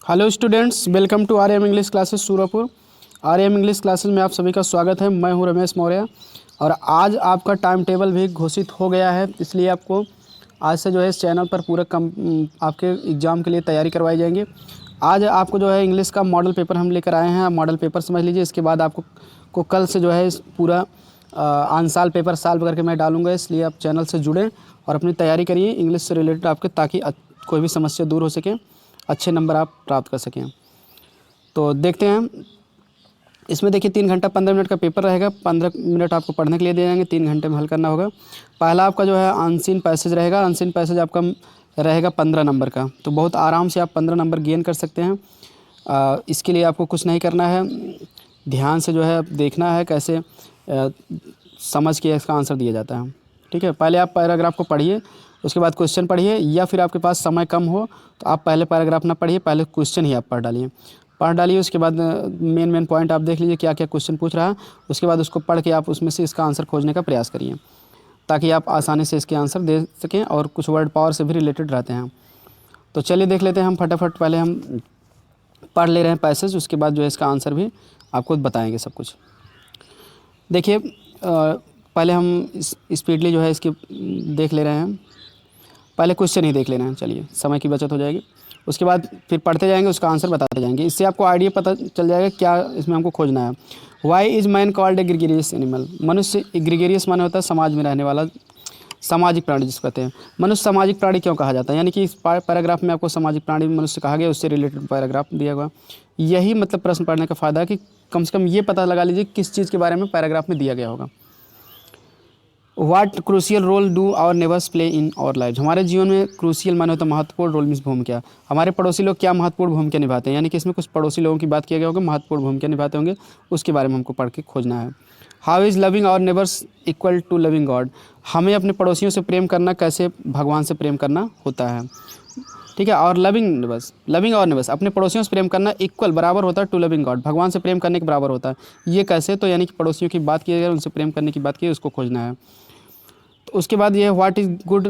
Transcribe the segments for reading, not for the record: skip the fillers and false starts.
Hello students, welcome to R M English classes Surajpur. R M English classes में आप सभी का स्वागत है। मैं हूं रमेश मौर्य और आज आपका टाइम टेबल भी घोषित हो गया है, इसलिए आपको आज से जो है इस चैनल पर पूरा आपके एग्ज़ाम के लिए तैयारी करवाई जाएंगी। आज आपको जो है इंग्लिश का मॉडल पेपर हम लेकर आए हैं, आप मॉडल पेपर समझ लीजिए। इसके बाद आपको कल से जो है इस पूरा आंसाल पेपर सॉल्व करके मैं डालूँगा, इसलिए आप चैनल से जुड़ें और अपनी तैयारी करिए इंग्लिश से रिलेटेड आपके, ताकि कोई भी समस्या दूर हो सके, अच्छे नंबर आप प्राप्त कर सकें। तो देखते हैं, इसमें देखिए 3 घंटा 15 मिनट का पेपर रहेगा। 15 मिनट आपको पढ़ने के लिए दिए जाएंगे, 3 घंटे में हल करना होगा। पहला आपका जो है अनसीन पैसेज रहेगा। अनसीन पैसेज आपका रहेगा 15 नंबर का, तो बहुत आराम से आप 15 नंबर गेन कर सकते हैं। इसके लिए आपको कुछ नहीं करना है, ध्यान से जो है देखना है कैसे समझ के इसका आंसर दिया जाता है। ठीक है, पहले आप पैराग्राफ को पढ़िए, उसके बाद क्वेश्चन पढ़िए, या फिर आपके पास समय कम हो तो आप पहले पैराग्राफ ना पढ़िए, पहले क्वेश्चन ही आप पढ़ डालिए। उसके बाद मेन पॉइंट आप देख लीजिए क्या क्या क्वेश्चन पूछ रहा है, उसके बाद उसको पढ़ के आप उसमें से इसका आंसर खोजने का प्रयास करिए, ताकि आप आसानी से इसके आंसर दे सकें, और कुछ वर्ड पावर से भी रिलेटेड रहते हैं। तो चलिए देख लेते हैं हम फटाफट। पहले हम पढ़ ले रहे हैं पैसेज, उसके बाद जो है इसका आंसर भी आपको बताएंगे सब कुछ। देखिए पहले हम स्पीडली जो है इसकी देख ले रहे हैं, पहले क्वेश्चन ही देख लेना है, चलिए समय की बचत हो जाएगी। उसके बाद फिर पढ़ते जाएंगे, उसका आंसर बताते जाएंगे। इससे आपको आइडिया पता चल जाएगा क्या इसमें हमको खोजना है। Why is man called a gregarious animal. मनुष्य, ग्रीगेरियस माने होता है समाज में रहने वाला, सामाजिक प्राणी जिसको कहते हैं। मनुष्य सामाजिक प्राणी क्यों कहा जाता है, यानी कि इस पैराग्राफ में आपको सामाजिक प्राणी मनुष्य कहा गया, उससे रिलेटेड पैराग्राफ दिया हुआ। यही मतलब प्रश्न पढ़ने का फ़ायदा है कि कम से कम ये पता लगा लीजिए किस चीज़ के बारे में पैराग्राफ में दिया गया होगा। What crucial role do our neighbours play in our life. हमारे जीवन में क्रूशियल माने होता है महत्वपूर्ण रोल, मीन्स भूमिका। हमारे पड़ोसी लोग क्या महत्वपूर्ण भूमिका निभाते हैं, यानी कि इसमें कुछ पड़ोसी लोगों की बात किया गया होगा, महत्वपूर्ण भूमिका निभाते होंगे, उसके बारे में हमको पढ़ के खोजना है। How is loving our neighbours equal to loving God. हमें अपने पड़ोसियों से प्रेम करना कैसे भगवान से प्रेम करना होता है। ठीक है, और लविंग और नेबर्स, अपने पड़ोसियों से प्रेम करना इक्वल बराबर होता है टू लविंग गॉड, भगवान से प्रेम करने के बराबर होता है। ये कैसे, तो यानी कि पड़ोसियों की बात की गई, उनसे प्रेम करने की बात की, उसको खोजना है। तो उसके बाद ये what is good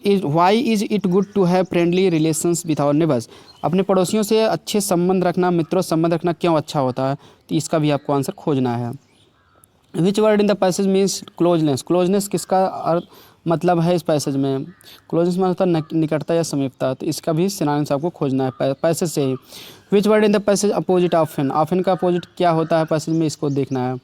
is why is it good to have friendly relations with our neighbours. अपने पड़ोसियों से अच्छे संबंध रखना, मित्रों संबंध रखना क्यों अच्छा होता है, तो इसका भी आपको आंसर खोजना है। विच word in the passage means closeness. Closeness किसका मतलब है इस पैसेज में। क्लोजनेस मतलब होता है निकटता या समीपता, तो इसका भी सिनोनिम्स आपको खोजना है पैसेज से ही। Which word in the passage opposite of N. Of N का अपोजिट क्या होता है पैसेज में, इसको देखना है।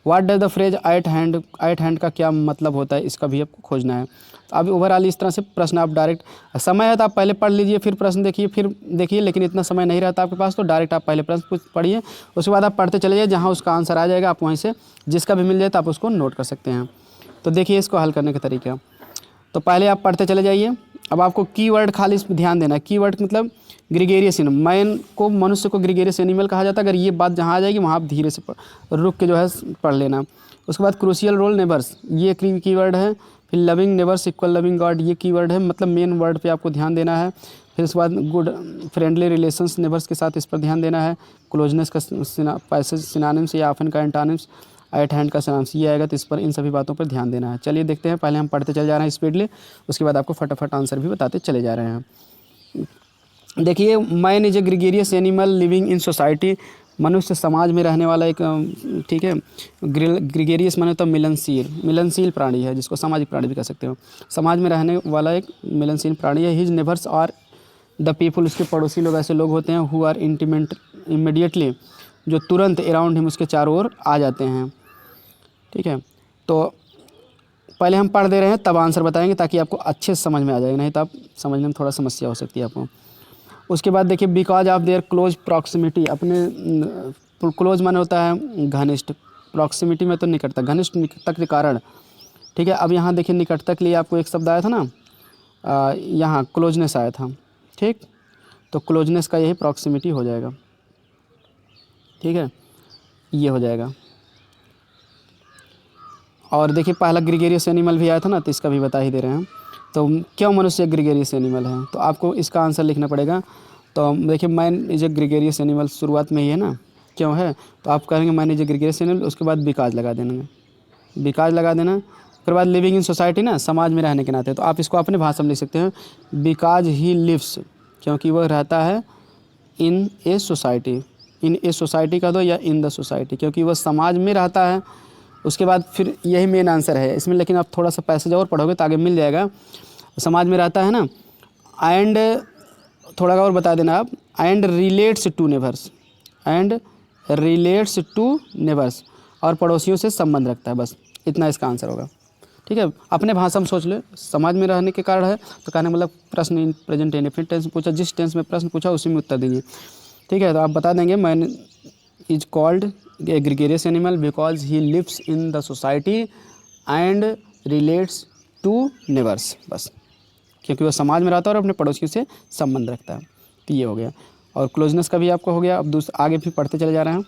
What does the phrase at hand का क्या मतलब होता है, इसका भी आपको खोजना है। तो अभी ओवरऑल इस तरह से प्रश्न आप डायरेक्ट, समय है तो आप पहले पढ़ लीजिए, फिर प्रश्न देखिए, फिर देखिए, लेकिन इतना समय नहीं रहता आपके पास, तो डायरेक्ट आप पहले प्रश्न पढ़िए, उसके बाद आप पढ़ते चले जाइए, जहाँ उसका आंसर आ जाएगा आप वहीं से जिसका भी मिल जाए तो आप उसको नोट कर सकते हैं। तो देखिए इसको हल करने का तरीका। तो पहले आप पढ़ते चले जाइए। अब आपको कीवर्ड खाली इस पर ध्यान देना है। कीवर्ड मतलब ग्रीगेरियस एनिमल, मैन को, मनुष्य को ग्रीगेरियस एनिमल कहा जाता है। अगर ये बात जहाँ आ जाएगी वहाँ आप धीरे से रुक के जो है पढ़ लेना। उसके बाद क्रूशियल रोल नेबर्स, ये कीवर्ड है। फिर loving neighbours equal loving God, ये कीवर्ड है, मतलब मेन वर्ड पे आपको ध्यान देना है। फिर उसके बाद गुड फ्रेंडली रिलेशंस नेबर्स के साथ, इस पर ध्यान देना है। क्लोजनेस का पैसेज सिनोनिम्स या ऑफन का एंटोनिम्स, आइट हैंड का सिनोनिम्स ये आएगा, तो इस पर इन सभी बातों पर ध्यान देना है। चलिए देखते हैं, पहले हम पढ़ते चले जा रहे हैं स्पीडली, उसके बाद आपको फटाफट आंसर भी बताते चले जा रहे हैं। देखिए, man is a gregarious animal living in society. मनुष्य समाज में रहने वाला एक, ठीक है, ग्रीगेरियस माने तो मिलनशील प्राणी है, जिसको सामाजिक प्राणी भी कह सकते हो। समाज में रहने वाला एक मिलनशील प्राणी है। His neighbours are the people, उसके पड़ोसी लोग ऐसे लोग होते हैं, हु आर इमीडिएटली, जो तुरंत अराउंड हिम, उसके चारों ओर आ जाते हैं। ठीक है, तो पहले हम पढ़ दे रहे हैं, तब आंसर बताएंगे, ताकि आपको अच्छे से समझ में आ जाएगा, नहीं तो आप समझने में थोड़ा समस्या हो सकती है आपको। उसके बाद देखिए, because of their close proximity, अपने क्लोज माने होता है घनिष्ठ, प्रॉक्सिमिटी में तो निकटता, घनिष्ठ निकटता के कारण। ठीक है, अब यहाँ देखिए निकटता के लिए आपको एक शब्द आया था ना, यहाँ क्लोजनेस आया था। ठीक, तो क्लोजनेस का यही प्रॉक्सिमिटी हो जाएगा। ठीक है, ये हो जाएगा। और देखिए पहला ग्रीगेरियस एनिमल भी आया था ना, तो इसका भी बता ही दे रहे हैं। तो क्यों मनुष्य ग्रीगेरियस एनिमल है, तो आपको इसका आंसर लिखना पड़ेगा। तो देखिए, man is a gregarious animal शुरुआत में ही है ना, क्यों है, तो आप कहेंगे man is a gregarious animal, उसके बाद बिकाज लगा देना, उसके बाद लिविंग इन सोसाइटी ना, समाज में रहने के नाते, तो आप इसको अपने भाषा में लिख सकते हैं, बिकाज ही लिव्स, क्योंकि वह रहता है इन a society, in a society का दो या इन द सोसाइटी, क्योंकि वह समाज में रहता है। उसके बाद फिर यही मेन आंसर है इसमें, लेकिन आप थोड़ा सा पैसेज और पढ़ोगे तो आगे मिल जाएगा। समाज में रहता है ना, एंड थोड़ा और बता देना आप, and relates to neighbours, and relates to neighbours, और पड़ोसियों से संबंध रखता है। बस इतना इसका आंसर होगा। ठीक है, अपने भाषा में सोच लो, समाज में रहने के कारण है तो कहने मतलब प्रश्न इन प्रेजेंट इंडेफिनिट टेंस पूछा, जिस टेंस में प्रश्न पूछा उसी में उत्तर दीजिए। ठीक है, तो आप बता देंगे man is called a gregarious animal because he lives in the society and relates to neighbours, बस क्योंकि वह समाज में रहता है और अपने पड़ोसियों से संबंध रखता है। तो ये हो गया, और क्लोजनेस का भी आपको हो गया। अब आगे भी पढ़ते चले जा रहे हैं।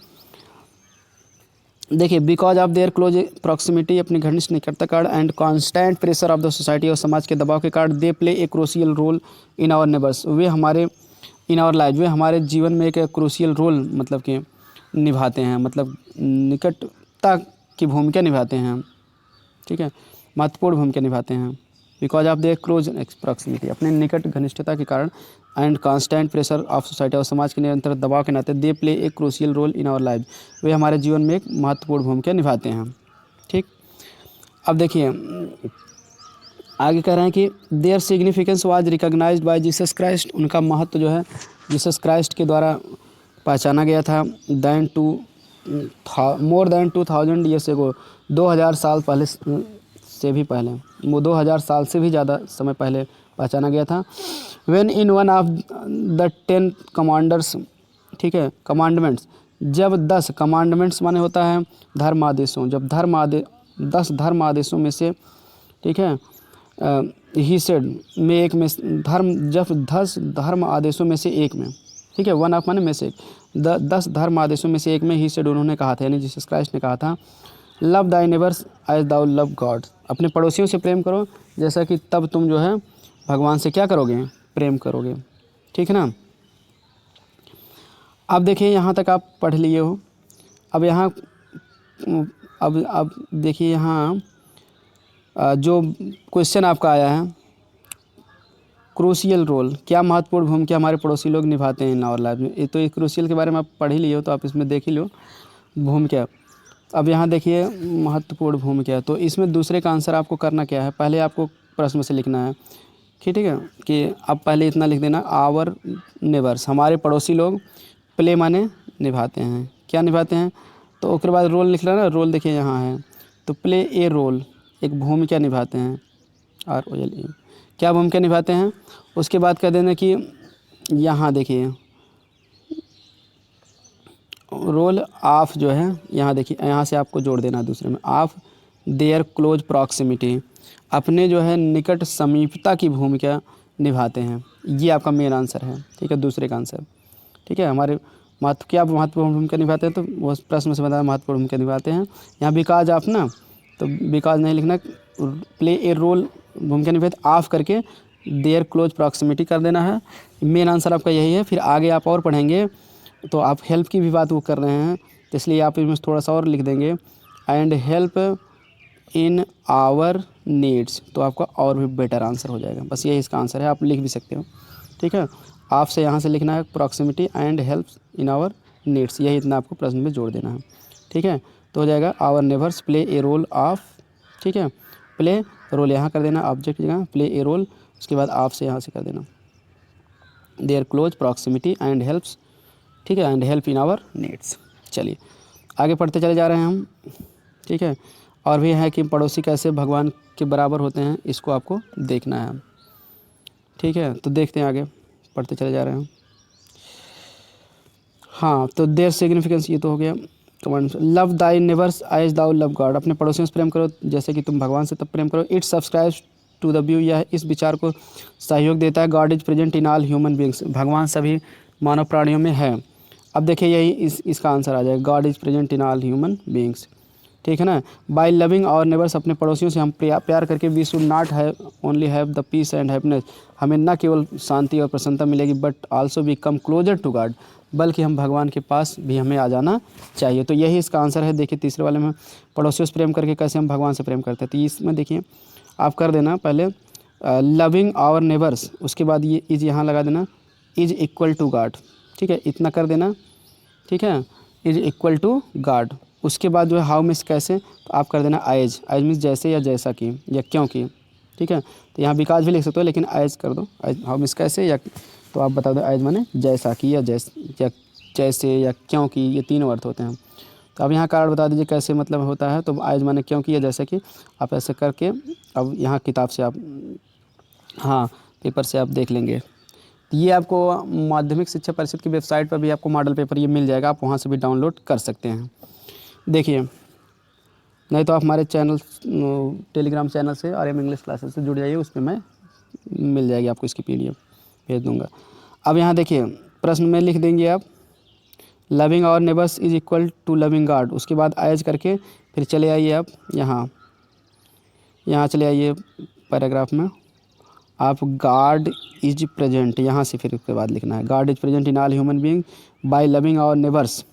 देखिए, because of their close proximity, अपनी घनिष्ठ निकटता कारण, and constant pressure of the society, और समाज के दबाव के कारण, they play a crucial role in our neighbours, वे हमारे इन आवर लाइफ, वे हमारे जीवन में एक क्रूशियल रोल मतलब कि निभाते हैं, मतलब निकटता की भूमिका निभाते हैं। ठीक है, महत्वपूर्ण भूमिका निभाते हैं। Because of their close proximity, अपने निकट घनिष्ठता के कारण, and constant pressure of society, और समाज के निरंतर दबाव के नाते, they play a crucial role in our life, वे हमारे जीवन में एक महत्वपूर्ण भूमिका निभाते हैं। ठीक, अब देखिए आगे कह रहे हैं कि their significance was recognised by Jesus Christ, उनका महत्व जो है जीसस क्राइस्ट के द्वारा पहचाना गया था। मोर देन 2000 ईयर्स एगो, 2000 साल पहले से भी पहले, वो 2000 साल से भी ज़्यादा समय पहले पहचाना गया था। When in one of the 10 commanders, ठीक है, कमांडमेंट्स, जब 10 कमांडमेंट्स माने होता है धर्म आदेशों, जब 10 धर्म आदेशों में से, ठीक है, ही सेड में एक में धर्म, जब 10 धर्म आदेशों में से एक में, ठीक है, वन ऑफ माने में से, 10 धर्म आदेशों में से एक में ही सेड उन्होंने कहा था, यानी जीसस क्राइस्ट ने कहा था, love thy neighbours as thou love God, अपने पड़ोसियों से प्रेम करो जैसा कि तब तुम जो है भगवान से क्या करोगे, प्रेम करोगे। ठीक है ना। अब देखिए यहाँ तक आप पढ़ लिए हो। अब यहाँ अब देखिए यहाँ जो क्वेश्चन आपका आया है, क्रूशियल रोल, क्या महत्वपूर्ण भूमिका हमारे पड़ोसी लोग निभाते हैं इन आवर लाइफ में। ये तो एक क्रूशियल के बारे में आप पढ़ ही लिए हो, तो आप इसमें देख ही लो भूमिका। अब यहाँ देखिए महत्वपूर्ण भूमिका, तो इसमें दूसरे का आंसर आपको करना क्या है, पहले आपको प्रश्न से लिखना है। ठीक है, कि अब पहले इतना लिख देना, आवर नेबर्स, हमारे पड़ोसी लोग, प्ले माने निभाते हैं, क्या निभाते हैं, तो उसके बाद रोल लिख लेना। रोल देखिए यहाँ है, तो प्ले ए रोल, एक भूमिका निभाते हैं, ROLE, क्या भूमिका निभाते हैं। उसके बाद कह देना कि यहाँ देखिए रोल ऑफ जो है, यहाँ देखिए यहाँ से आपको जोड़ देना दूसरे में, ऑफ देयर क्लोज प्रॉक्सिमिटी, अपने जो है निकट समीपता की भूमिका निभाते हैं। ये आपका मेन आंसर है। ठीक है, दूसरे का आंसर। ठीक है, हमारे क्या महत्वपूर्ण भूमिका निभाते हैं, तो वो प्रश्न से बताया महत्वपूर्ण भूमिका निभाते हैं। यहाँ बिकॉज आप ना, तो बिकॉज नहीं लिखना, प्ले ए रोल भूमिका निभाते, ऑफ करके देयर क्लोज प्रॉक्सिमिटी कर देना है। मेन आंसर आपका यही है। फिर आगे आप और पढ़ेंगे तो आप हेल्प की भी बात वो कर रहे हैं, तो इसलिए आप इसमें थोड़ा सा और लिख देंगे, and help in our needs, तो आपका और भी बेटर आंसर हो जाएगा। बस यही इसका आंसर है, आप लिख भी सकते हो। ठीक है, आपसे यहाँ से लिखना है proximity and help in our needs, यही इतना आपको प्रश्न में जोड़ देना है। ठीक है, तो हो जाएगा our neighbours play a role of, ठीक है, प्ले रोल यहाँ कर देना, ऑब्जेक्ट जगह प्ले ए रोल, उसके बाद आप से यहाँ से कर देना their close proximity and helps, ठीक है, and help in our needs. चलिए आगे पढ़ते चले जा रहे हैं हम। ठीक है, और भी है कि पड़ोसी कैसे भगवान के बराबर होते हैं, इसको आपको देखना है। ठीक है, तो देखते हैं आगे पढ़ते चले जा रहे हैं। हाँ, तो देयर सिग्निफिकेंस ये तो हो गया। Command, love thy neighbours as thou love God, अपने पड़ोसियों से प्रेम करो जैसे कि तुम भगवान से तब प्रेम करो। It subscribes to the view, यह इस विचार को सहयोग देता है, God is present in all human beings, भगवान सभी मानव प्राणियों में है। अब देखिए यही इसका आंसर आ जाएगा, God is present in all human beings. ठीक है ना। बाय लविंग आवर नेबर्स, अपने पड़ोसियों से हम प्यार करके, we should not have only have the peace and happiness, हमें न केवल शांति और प्रसन्नता मिलेगी, but also we come closer to God, बल्कि हम भगवान के पास भी हमें आ जाना चाहिए। तो यही इसका आंसर है। देखिए तीसरे वाले में, पड़ोसियों से प्रेम करके कैसे हम भगवान से प्रेम करते हैं, तो इसमें देखिए आप कर देना पहले लविंग आवर नेबर्स, उसके बाद ये इज यहाँ लगा देना, इज इक्वल टू गॉड। ठीक है, इतना कर देना, ठीक है, इज इक्वल टू गार्ड। उसके बाद जो है हाउ मीन्स कैसे, तो आप कर देना एज, एज मीन्स जैसे या जैसा कि या क्योंकि, ठीक है। तो यहाँ बिकॉज भी लिख सकते हो लेकिन एज कर दो, एज हाउ मीन्स कैसे या, तो आप बता दो एज माने जैसा कि या जैसे या क्योंकि, ये तीनों अर्थ होते हैं। तो अब यहाँ कारण बता दीजिए कैसे मतलब होता है, तो एज माने क्योंकि या जैसे कि। आप ऐसे करके अब यहाँ किताब से आप, हाँ पेपर से आप देख लेंगे। तो ये आपको माध्यमिक शिक्षा परिषद की वेबसाइट पर भी आपको मॉडल पेपर ये मिल जाएगा, आप वहाँ से भी डाउनलोड कर सकते हैं। देखिए, नहीं तो आप हमारे चैनल टेलीग्राम चैनल से आर्यम इंग्लिश क्लासेस से जुड़ जाइए, उसमें मैं मिल जाएगी आपको इसकी PDF भेज दूँगा। अब यहाँ देखिए प्रश्न में लिख देंगे आप, loving our neighbours is equal to loving God. उसके बाद एज करके फिर चले आइए आप यहाँ चले आइए पैराग्राफ में, आप गॉड इज प्रेजेंट, यहाँ से फिर उसके बाद लिखना है God is present in all human being by loving our neighbours,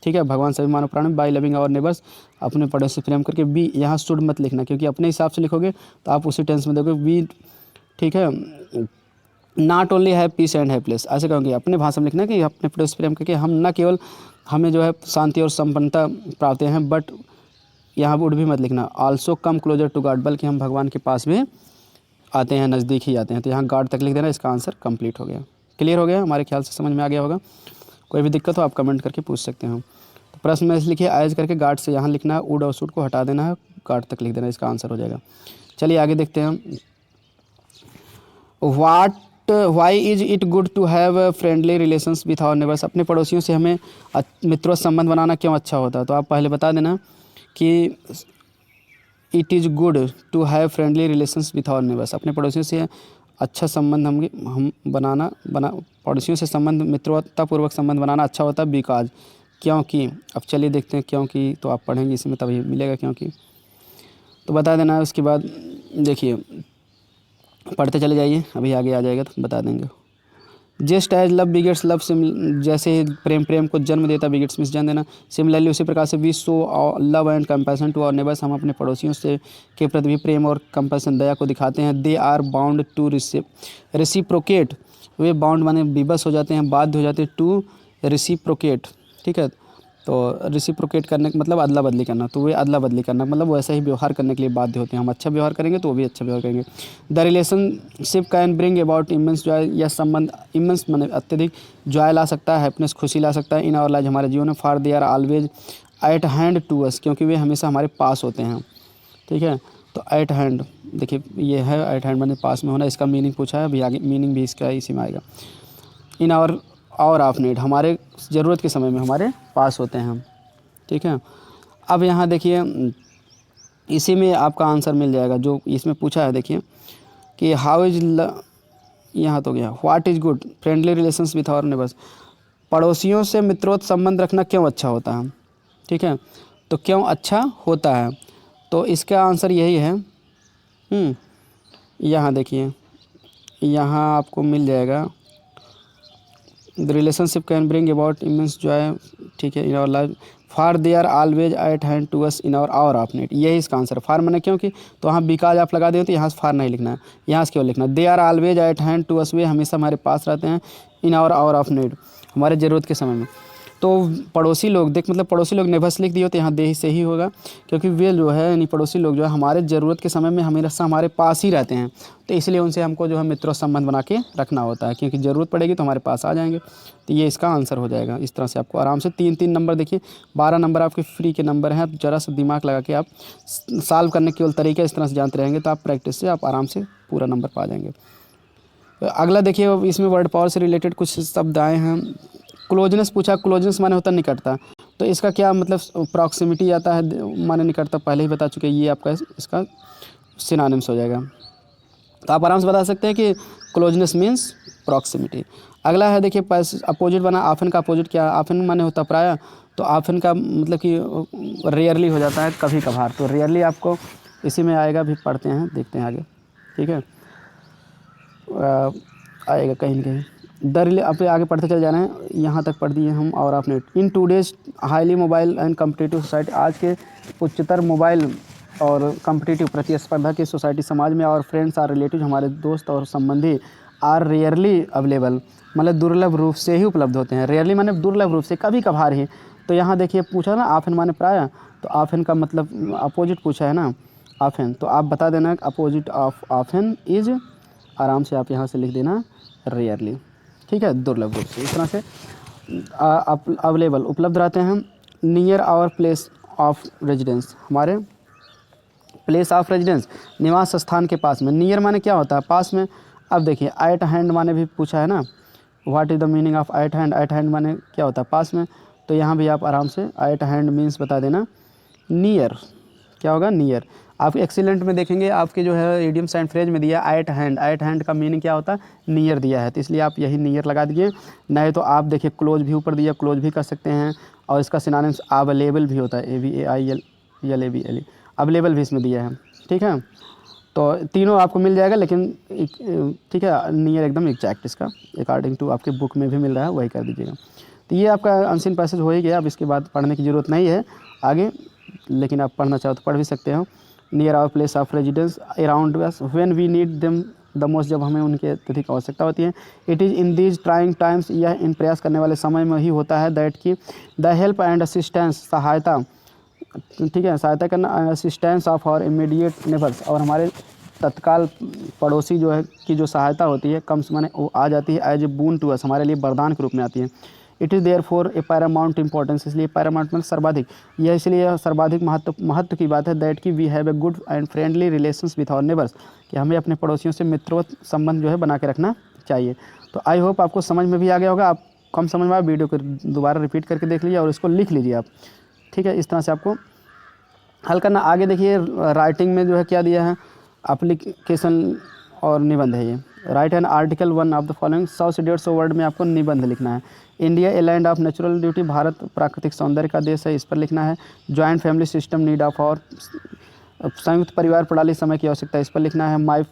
ठीक है, भगवान सभी मानव प्राणी बाय लविंग आवर नेबर्स, अपने पड़ोसी से प्रेम करके। बी यहाँ शुड मत लिखना, क्योंकि अपने हिसाब से लिखोगे तो आप उसी टेंस में देखोगे बी, ठीक है, not only have piece and happiness, ऐसे कहोगे अपने भाषा में लिखना कि अपने पड़ोसी से प्रेम करके हम न केवल हमें जो है शांति और संपन्नता प्राप्त हैं, बट यहाँ वुड भी मत लिखना, also come closer to God, बल्कि हम भगवान के पास भी आते हैं, नज़दीक ही आते हैं। तो यहाँ गॉड तक लिख देना, इसका आंसर कंप्लीट हो गया। क्लियर हो गया, हमारे ख्याल से समझ में आ गया होगा। कोई भी दिक्कत हो आप कमेंट करके पूछ सकते हैं। तो प्रश्न में लिखिए एज करके गार्ड से यहाँ लिखना है, वुड और शुड को हटा देना है, गार्ड तक लिख देना, इसका आंसर हो जाएगा। चलिए आगे देखते हैं। Why is it good to have friendly relations with our neighbours, अपने पड़ोसियों से हमें मित्रों संबंध बनाना क्यों अच्छा होता है। तो आप पहले बता देना कि it is good to have friendly relations with our neighbours, अपने पड़ोसियों से अच्छा संबंध हम पड़ोसियों से संबंध, मित्रतापूर्वक संबंध बनाना अच्छा होता है, बिकॉज, क्योंकि। अब चलिए देखते हैं क्योंकि, तो आप पढ़ेंगे इसमें तभी मिलेगा क्योंकि, तो बता देना है। उसके बाद देखिए पढ़ते चले जाइए, अभी आगे आ जाएगा तो बता देंगे। Just as love begets love, जैसे ही प्रेम को जन्म देता, बिगेट्स मीन्स जन्म देना, सिमिलरली उसी प्रकार से we show love and compassion to our neighbours, हम अपने पड़ोसियों से के प्रति भी प्रेम और कंपैशन दया को दिखाते हैं। They are bound to reciprocate, वे बाउंड माने विवश हो जाते हैं, बाध्य हो जाते हैं, टू रेसिप्रोकेट, ठीक है। तो रेसिप्रोकेट करने का मतलब अदला बदली करना, तो वे अदला बदली करना मतलब वैसा ही व्यवहार करने के लिए बाध्य होते हैं। हम अच्छा व्यवहार करेंगे तो वो भी अच्छा व्यवहार करेंगे। The relationship can bring about immense Joy, यह संबंध इमेंस माने अत्यधिक जॉय ला सकता है, हैप्पीनेस खुशी ला सकता है, इन आवर लाइफ हमारे जीवन में, for they are always at hand to us, क्योंकि वे हमेशा हमारे पास होते हैं, ठीक है। तो एट हैंड देखिए ये है एट हैंड माने पास में होना, इसका मीनिंग पूछा है, अभी आगे मीनिंग भी इसका इसी में आएगा। इन आवर ऑफ नीड, हमारे ज़रूरत के समय में हमारे पास होते हैं, ठीक है। अब यहाँ देखिए इसी में आपका आंसर मिल जाएगा जो इसमें पूछा है। देखिए कि हाउ इज, यहाँ तो गया what is good friendly relations with our neighbours, पड़ोसियों से मित्रोत संबंध रखना क्यों अच्छा होता है, ठीक है। तो क्यों अच्छा होता है, तो इसका आंसर यही है। यहाँ देखिए यहाँ आपको मिल जाएगा, the relationship can bring about immense joy, ठीक है, in our life, for they are always at hand to us in our of need, यही इसका आंसर। फॉर मैंने क्योंकि, तो वहाँ बिकॉज आप लगा दें तो यहाँ से फॉर नहीं लिखना है, यहाँ से केवल लिखना they are always at hand to us, वे हमेशा हमारे पास रहते हैं, इन आवर ऑफ नीड, हमारे ज़रूरत के समय में। तो पड़ोसी लोग देख मतलब पड़ोसी लोग नेबर्स लिख दिए तो यहाँ दे से ही होगा, क्योंकि वे जो है यानी पड़ोसी लोग जो है हमारे ज़रूरत के समय में हमेशा हमारे पास ही रहते हैं, तो इसलिए उनसे हमको जो है मित्रों संबंध बना के रखना होता है, क्योंकि ज़रूरत पड़ेगी तो हमारे पास आ जाएंगे। तो ये इसका आंसर हो जाएगा। इस तरह से आपको आराम से 3-3 नंबर देखिए 12 नंबर आपके फ्री के नंबर हैं, आप ज़रा सा दिमाग लगा के आप सॉल्व करने के केवल तरीके इस तरह से जानते रहेंगे तो आप प्रैक्टिस से आप आराम से पूरा नंबर पा जाएंगे। अगला देखिए इसमें वर्ड पावर से रिलेटेड कुछ शब्द आए हैं। क्लोजनेस पूछा, क्लोजनेस माने होता है निकटता, तो इसका क्या मतलब प्रॉक्सिमिटी आता है माने निकटता, पहले ही बता चुके, ये आपका इसका सिनोनिम्स हो जाएगा। तो आप आराम से बता सकते हैं कि क्लोजनेस मीन्स प्रॉक्सिमिटी। अगला है देखिए अपोजिट बना, ऑफन का अपोजिट क्या है, ऑफन माने होता प्राय, तो ऑफन का मतलब कि रेयरली हो जाता है, कभी कभार, तो रेयरली आपको इसी में आएगा, भी पढ़ते हैं देखते हैं आगे, ठीक है, आएगा कहीं ना कहीं। आप आगे पढ़ते चले जा रहे हैं, यहाँ तक पढ़ दिए हम और आपने। In today's highly mobile and competitive society, आज के उच्चतर मोबाइल और कम्पिटिटिव प्रतिस्पर्धा की सोसाइटी समाज में, और फ्रेंड्स आर रिलेटिव, हमारे दोस्त और संबंधी आर रेयरली अवेलेबल, मतलब दुर्लभ रूप से ही उपलब्ध होते हैं। रेयरली माने दुर्लभ रूप से, कभी कभार ही। तो यहाँ देखिए पूछा ना ऑफन माने प्राय, तो ऑफन का मतलब अपोजिट पूछा है ना, ऑफन। तो आप बता देना अपोजिट ऑफ ऑफन इज, आराम से आप यहाँ से लिख देना रेयरली, ठीक है, दुर्लभ रूप से। इस तरह से अवेलेबल उपलब्ध रहते हैं। Near our place of residence, हमारे प्लेस ऑफ रेजिडेंस निवास स्थान के पास में। नियर माने क्या होता है, पास में। अब देखिए एट हैंड माने भी पूछा है ना, what is the meaning of eight hand. Eight hand माने क्या होता है, पास में। तो यहाँ भी आप आराम से एट हैंड मीन्स बता देना नियर, क्या होगा नियर। आप एक्सीलेंट में देखेंगे आपके जो है इडियम्स एंड फ्रेज में दिया एट हैंड, एट हैंड का मीनिंग क्या होता है, नियर दिया है, तो इसलिए आप यही नियर लगा दीजिए। नहीं तो आप देखिए क्लोज भी ऊपर दिया, क्लोज भी कर सकते हैं, और इसका सिनोनिम्स अवेलेबल भी होता है, AVAILABLE, अवेलेबल भी इसमें दिया है, ठीक है। तो तीनों आपको मिल जाएगा, लेकिन ठीक है नियर एकदम एग्जैक्ट इसका अकॉर्डिंग टू आपके बुक में भी मिल रहा है, वही कर दीजिएगा। तो ये आपका अनसीन पैसेज हो ही गया, अब इसके बाद पढ़ने की ज़रूरत नहीं है आगे, लेकिन आप पढ़ना चाहो तो पढ़ भी सकते हो। Near our place of residence around us when we need them the most, जब हमें उनकी अत्यधिक आवश्यकता होती है। It is in these trying times, यह इन प्रयास करने वाले समय में ही होता है। दैट की द हेल्प एंड असिस्टेंस, सहायता, ठीक है, सहायता करना, assistance of our immediate neighbours, और हमारे तत्काल पड़ोसी जो है की जो सहायता होती है, कम से माने वो आ जाती है as a boon to us, हमारे लिए वरदान के रूप में आती है। It is there for a paramount importance, इसलिए पैरामाउंट में सर्वाधिक, यह इसलिए सर्वाधिक महत्व की बात है। दैट की we have a good and friendly relations with our neighbours, कि हमें अपने पड़ोसियों से मित्रवत संबंध जो है बना के रखना चाहिए। तो आई होप आपको समझ में भी आ गया होगा। आप कम समझ में आया वीडियो को दोबारा रिपीट करके देख लीजिए और इसको लिख लीजिए आप, ठीक है। इस तरह से आपको हल करना। आगे देखिए राइटिंग में जो है क्या दिया है, एप्लीकेशन और निबंध है ये। Right an article 1 of the following, 100 से 150 वर्ड में आपको निबंध लिखना है। India a land of natural beauty, Bharat प्राकृतिक सौंदर्य का देश है, इस पर लिखना है। Joint family system need of, और संयुक्त परिवार प्रणाली समय की आवश्यकता, इस पर लिखना है। माई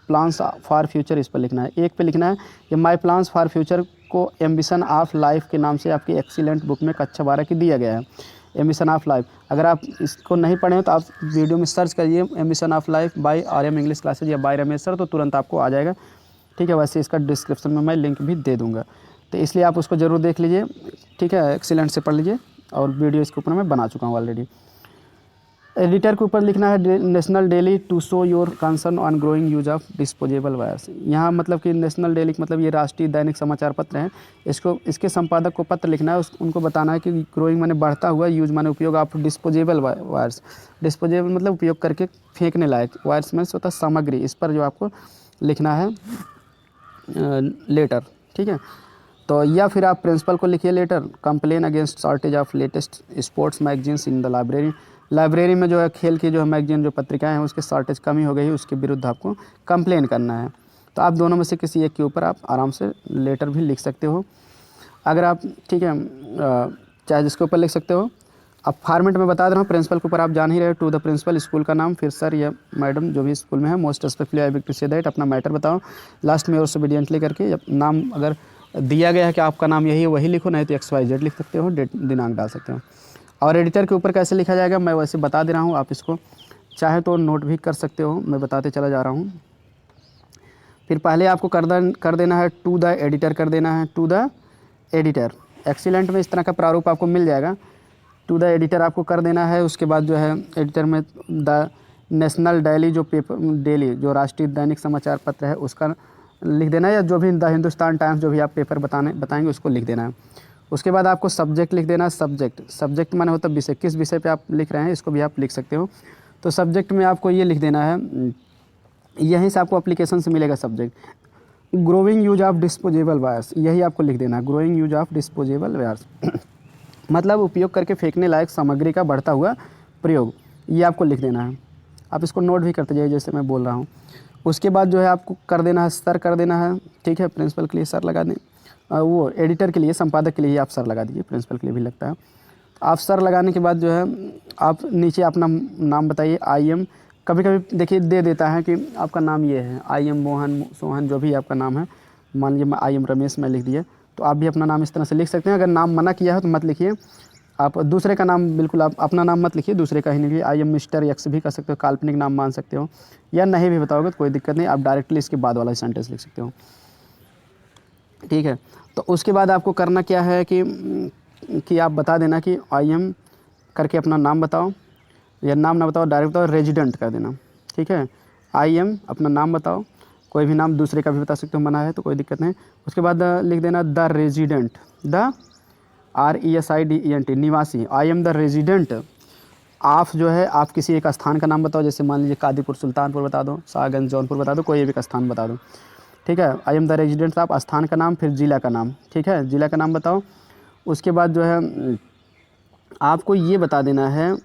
प्लान्स फॉर फ्यूचर, इस पर लिखना है। एक पे लिखना है कि माई प्लान्स फॉर फ्यूचर को एम्बिशन ऑफ लाइफ के नाम से आपकी एक्सीलेंट बुक में कक्षा 12 की दिया गया है। एम्बिशन ऑफ लाइफ, अगर आप इसको नहीं पढ़े हो तो आप वीडियो में सर्च करिए ambition of life by RM English classes या बाय रमेश सर, तो तुरंत आपको आ जाएगा, ठीक है। वैसे इसका डिस्क्रिप्शन में मैं लिंक भी दे दूंगा, तो इसलिए आप उसको ज़रूर देख लीजिए, ठीक है। एक्सीलेंट से पढ़ लीजिए, और वीडियो इसके ऊपर मैं बना चुका हूँ ऑलरेडी। एडिटर के ऊपर लिखना है national daily to show your concern on growing use of disposable wires. यहाँ मतलब कि नेशनल डेली मतलब ये राष्ट्रीय दैनिक समाचार पत्र हैं, इसको इसके संपादक को पत्र लिखना है, उनको बताना है कि ग्रोइंग माने बढ़ता हुआ, यूज माने उपयोग ऑफ डिस्पोजेबल वायर्स। डिस्पोजेबल मतलब उपयोग करके फेंकने लायक, वायर्स में होता सामग्री, इस पर जो आपको लिखना है लेटर, ठीक है। तो या फिर आप प्रिंसिपल को लिखिए letter, complain against shortage of latest sports magazines in the library. Library में जो है खेल की जो है मैगजीन, जो पत्रिकाएं हैं, उसके शॉर्टेज कमी हो गई है, उसके विरुद्ध आपको कंप्लेन करना है। तो आप दोनों में से किसी एक के ऊपर आप आराम से लेटर भी लिख सकते हो, अगर आप, ठीक है, चाहे जिसके ऊपर लिख सकते हो। अब फॉर्मेट में बता दे रहा हूँ, प्रिंसिपल के ऊपर आप जान ही रहे, टू द प्रिंसिपल, स्कूल का नाम, फिर सर या मैडम जो भी स्कूल में है, most respectfully I will to say that, अपना मैटर बताओ, लास्ट में योर्स ओबीडिएंटली करके। नाम अगर दिया गया है कि आपका नाम यही है वही लिखो, नहीं तो XYZ लिख सकते हो, डेट दिनांक डाल सकते हो। और एडिटर के ऊपर कैसे लिखा जाएगा मैं वैसे बता दे रहा हूँ, आप इसको चाहे तो नोट भी कर सकते हो, मैं बताते चला जा रहा हूँ। फिर पहले आपको कर देना है टू द एडिटर, कर देना है टू द एडिटर। एक्सीलेंट में इस तरह का प्रारूप आपको मिल जाएगा, टू द एडिटर आपको कर देना है। उसके बाद जो है एडिटर में द नेशनल डेली, जो पेपर डेली जो राष्ट्रीय दैनिक समाचार पत्र है उसका लिख देना है, या जो भी द हिंदुस्तान टाइम्स जो भी आप पेपर बताएंगे उसको लिख देना है। उसके बाद आपको सब्जेक्ट लिख देना है। सब्जेक्ट माने होता है विषय, किस विषय पे आप लिख रहे हैं इसको भी आप लिख सकते हो। तो सब्जेक्ट में आपको ये लिख देना है, यहीं से आपको एप्लीकेशन से मिलेगा subject, growing use of disposable wires, यही आपको लिख देना है, growing use of disposable wires मतलब उपयोग करके फेंकने लायक सामग्री का बढ़ता हुआ प्रयोग, ये आपको लिख देना है। आप इसको नोट भी करते जाइए जैसे मैं बोल रहा हूँ। उसके बाद जो है आपको कर देना है सर, कर देना है, ठीक है। प्रिंसिपल के लिए सर लगा दें, वो एडिटर के लिए, संपादक के लिए आप सर लगा दीजिए, प्रिंसिपल के लिए भी लगता है। आप सर लगाने के बाद जो है आप नीचे अपना नाम बताइए। IM, कभी कभी देखिए दे देता है कि आपका नाम ये है, IM मोहन, सोहन, जो भी आपका नाम है, मान लीजिए मैं IM रमेश मैं लिख दिया, तो आप भी अपना नाम इस तरह से लिख सकते हैं। अगर नाम मना किया है तो मत लिखिए, आप दूसरे का नाम बिल्कुल, आप अपना नाम मत लिखिए, दूसरे का ही लिखिए। IM मिस्टर X भी कर सकते हो, काल्पनिक नाम मान सकते हो, या नहीं भी बताओगे तो कोई दिक्कत नहीं, आप डायरेक्टली इसके बाद वाला सेंटेंस लिख सकते हो। ठीक है। तो उसके बाद आपको करना क्या है कि आप बता देना कि आई एम करके अपना नाम बताओ, या नाम ना बताओ, डायरेक्ट बताओ, रेजिडेंट कर देना। ठीक है, आई एम अपना नाम बताओ, कोई भी नाम दूसरे का भी बता सकते हो, मना है तो कोई दिक्कत नहीं। उसके बाद लिख देना द रेजिडेंट, द RESIDENT निवासी, आई एम द रेजिडेंट। आप जो है आप किसी एक स्थान का नाम बताओ, जैसे मान लीजिए कादीपुर, सुल्तानपुर बता दो, शाहगंज, जौनपुर बता दो, कोई भी एक स्थान बता दो। ठीक है, आई एम द रेजिडेंट आप स्थान का नाम, फिर ज़िला का नाम। ठीक है, ज़िला का नाम बताओ। उसके बाद जो है आपको ये बता देना है